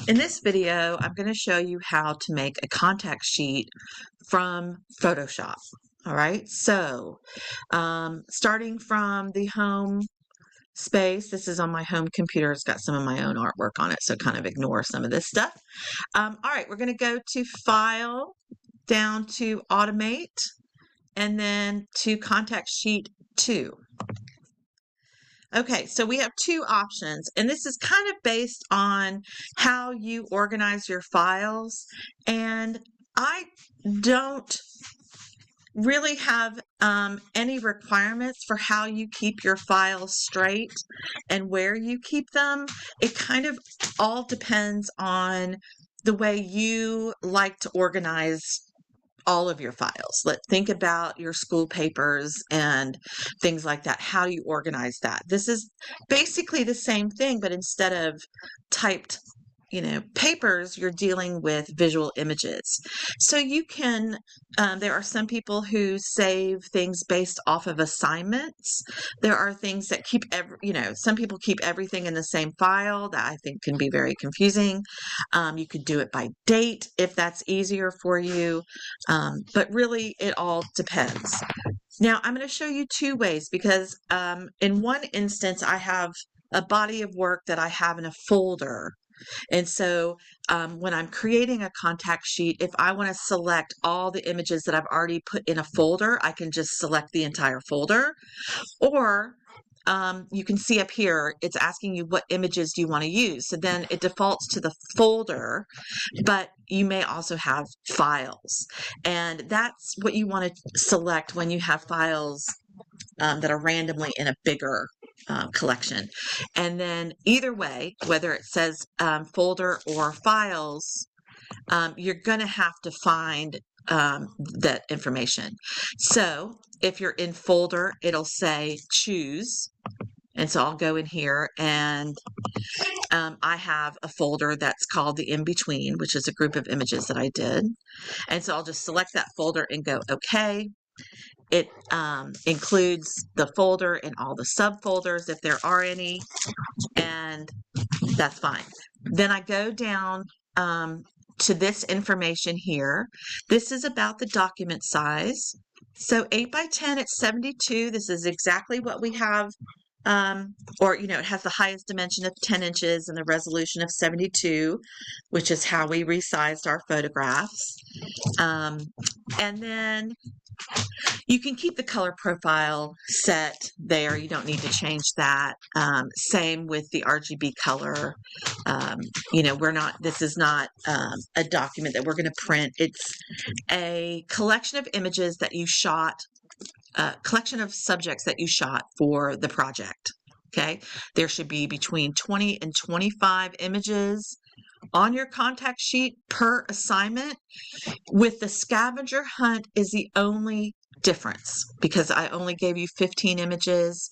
In this video, I'm going to show you how to make a contact sheet from Photoshop. All right, so starting from the home space, this is on my home computer. It's got some of my own artwork on it, so kind of ignore some of this stuff. All right, we're going to go to File, down to Automate, and then to Contact Sheet 2. Okay, so we have two options, and this is kind of based on how you organize your files. And I don't really have any requirements for how you keep your files straight and where you keep them. It kind of all depends on the way you like to organize all of your files. Think about your school papers and things like that. How do you organize that? This is basically the same thing, but instead of typed, papers, you're dealing with visual images. So you can, there are some people who save things based off of assignments. There are things that keep some people keep everything in the same file. That I think can be very confusing. You could do it by date if that's easier for you. But really it all depends. Now I'm going to show you two ways because in one instance I have a body of work that I have in a folder. And so when I'm creating a contact sheet, if I want to select all the images that I've already put in a folder, I can just select the entire folder. Or you can see up here, it's asking you what images do you want to use. So then it defaults to the folder, but you may also have files. And that's what you want to select when you have files that are randomly in a bigger collection. And then either way, whether it says folder or files, you're going to have to find that information. So if you're in folder, it'll say choose. And so I'll go in here and I have a folder that's called the in-between, which is a group of images that I did. And so I'll just select that folder and go OK. It includes the folder and all the subfolders if there are any, and that's fine. Then I go down to this information here. This is about the document size. So 8 by 10 at 72. This is exactly what we have. It has the highest dimension of 10 inches and the resolution of 72, which is how we resized our photographs. And then you can keep the color profile set there. You don't need to change that. Same with the RGB color. This is not a document that we're going to print. It's a collection of images that you shot, collection of subjects that you shot for the project. Okay. There should be between 20 and 25 images on your contact sheet per assignment. With the scavenger hunt is the only difference because I only gave you 15 images.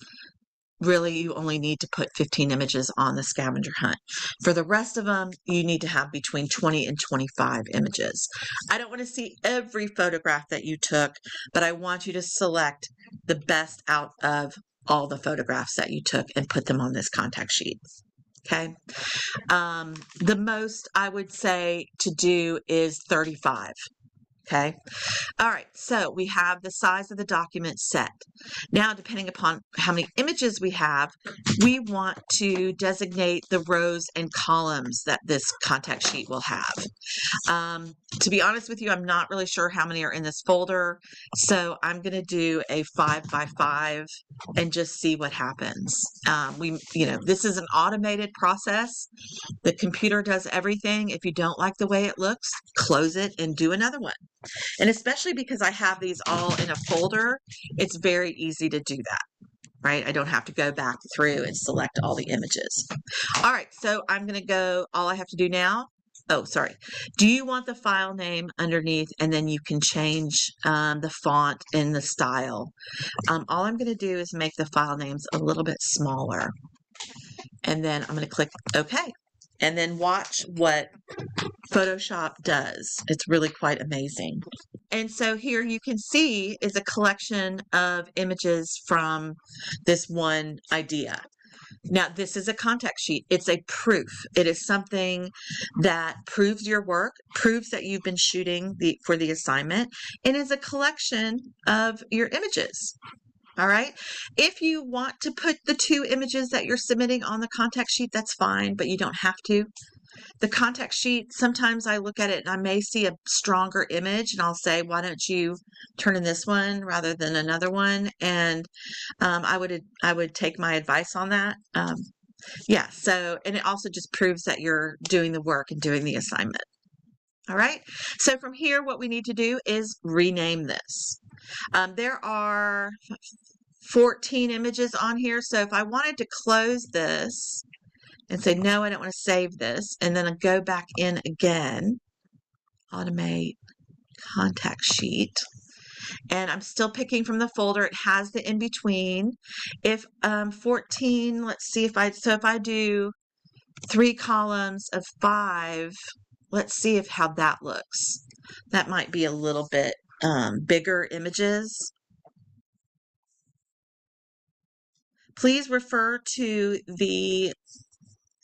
Really, you only need to put 15 images on the scavenger hunt. For the rest of them, you need to have between 20 and 25 images. I don't want to see every photograph that you took, but I want you to select the best out of all the photographs that you took and put them on this contact sheet. Okay. The most I would say to do is 35. Okay. All right. So we have the size of the document set. Now, depending upon how many images we have, we want to designate the rows and columns that this contact sheet will have. To be honest with you, I'm not really sure how many are in this folder. So I'm going to do a 5 by 5 and just see what happens. This is an automated process. The computer does everything. If you don't like the way it looks, close it and do another one. And especially because I have these all in a folder, it's very easy to do that, right? I don't have to go back through and select all the images. All right, so I'm going to go, all I have to do now, do you want the file name underneath and then you can change the font and the style? All I'm going to do is make the file names a little bit smaller. And then I'm going to click OK. And then watch what Photoshop does. It's really quite amazing. And so here you can see is a collection of images from this one idea. Now, this is a contact sheet. It's a proof. It is something that proves your work, proves that you've been shooting for the assignment, and is a collection of your images. All right. If you want to put the 2 images that you're submitting on the contact sheet, that's fine, but you don't have to. The contact sheet, sometimes I look at it and I may see a stronger image and I'll say, why don't you turn in this one rather than another one? And I would take my advice on that. Yeah. So, and it also just proves that you're doing the work and doing the assignment. All right. So from here, what we need to do is rename this. There are 14 images on here. So if I wanted to close this and say, no, I don't want to save this, and then I go back in again, automate contact sheet, and I'm still picking from the folder. It has the in between. If 14, let's see if I do 3 columns of 5, let's see how that looks. That might be a little bit bigger images. Please refer to the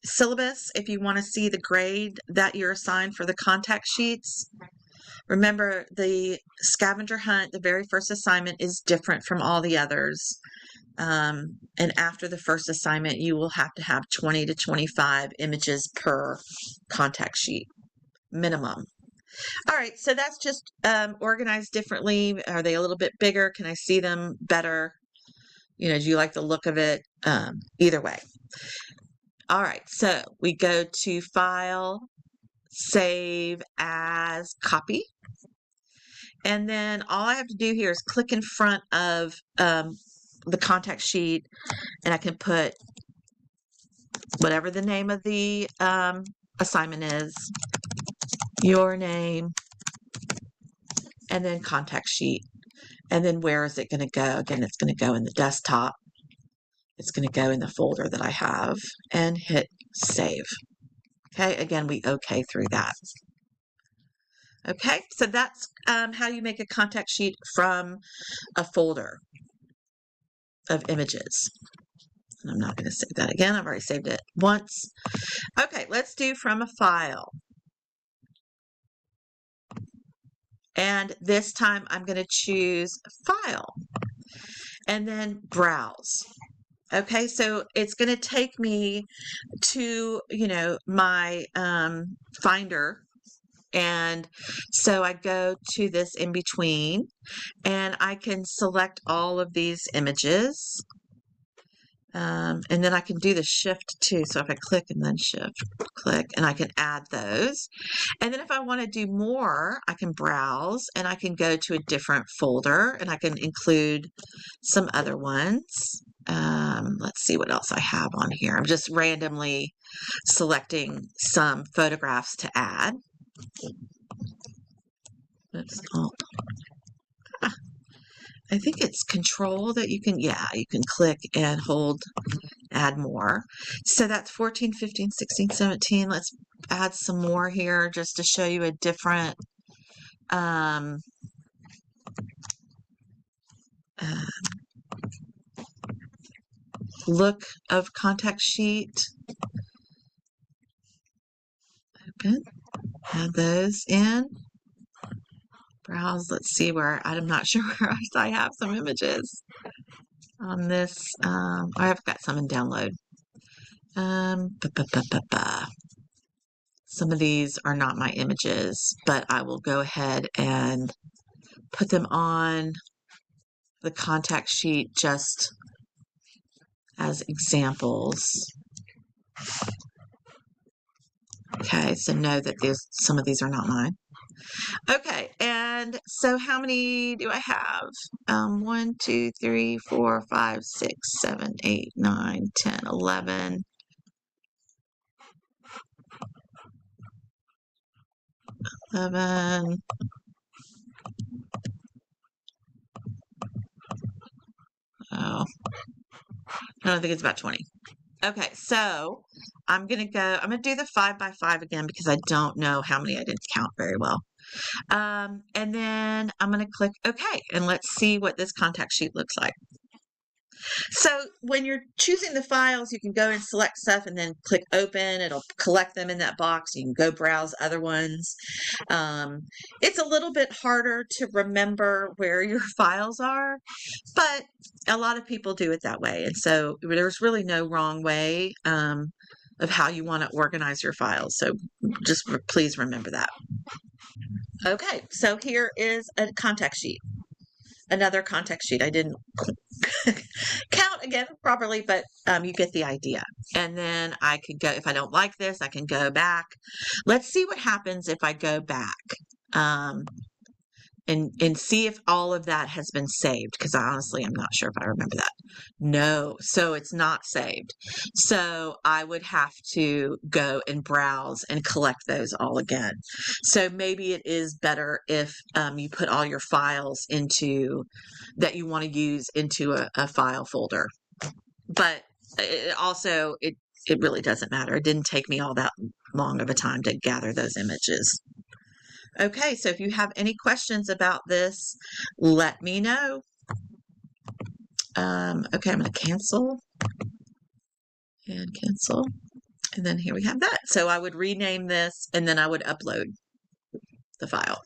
syllabus if you want to see the grade that you're assigned for the contact sheets. Remember, the scavenger hunt, the very first assignment, is different from all the others. And after the first assignment, you will have to have 20 to 25 images per contact sheet, minimum. All right, so that's just organized differently. Are they a little bit bigger? Can I see them better? Do you like the look of it? Either way. All right, so we go to File, Save As, Copy. And then all I have to do here is click in front of the contact sheet, and I can put whatever the name of the assignment is, your name, and then contact sheet. And then where is it going to go? Again, it's going to go in the desktop. It's going to go in the folder that I have, and hit save. Okay, again, we OK through that. Okay, so that's how you make a contact sheet from a folder of images. And I'm not going to save that again. I've already saved it once. Okay, let's do from a file. And this time I'm going to choose File and then Browse. Okay, so it's going to take me to, my Finder. And so I go to this in between, and I can select all of these images. And then I can do the shift too. So if I click and then shift, click, and I can add those. And then if I want to do more, I can browse and I can go to a different folder and I can include some other ones. Let's see what else I have on here. I'm just randomly selecting some photographs to add. Oops, Alt. I think it's Control that you can click and hold, add more. So that's 14, 15, 16, 17. Let's add some more here just to show you a different look of contact sheet. Open, add those in. Browse, let's see where, I'm not sure where else I have some images on this. I've got some in download. Some of these are not my images, but I will go ahead and put them on the contact sheet just as examples. Okay, so know that some of these are not mine. Okay, and so how many do I have? 1, 2, 3, 4, 5, 6, 7, 8, 9, 10, 11. 11. Oh, I don't think it's about 20. Okay, so I'm going to do the 5 by 5 again because I don't know how many. I didn't count very well. And then I'm going to click OK, and let's see what this contact sheet looks like. So when you're choosing the files, you can go and select stuff and then click open. It'll collect them in that box. You can go browse other ones. Um, it's a little bit harder to remember where your files are, but a lot of people do it that way. And so there's really no wrong way of how you want to organize your files. So just please remember that. Okay, so here is a contact sheet. Another contact sheet. I didn't count again properly, but you get the idea. And then I could go, if I don't like this, I can go back. Let's see what happens if I go back. And see if all of that has been saved, because honestly, I'm not sure if I remember that. No, so it's not saved. So I would have to go and browse and collect those all again. So maybe it is better if you put all your files into that you want to use into a file folder. But it really doesn't matter. It didn't take me all that long of a time to gather those images. Okay, so if you have any questions about this, let me know. Okay, I'm going to cancel and cancel. And then here we have that. So I would rename this and then I would upload the file.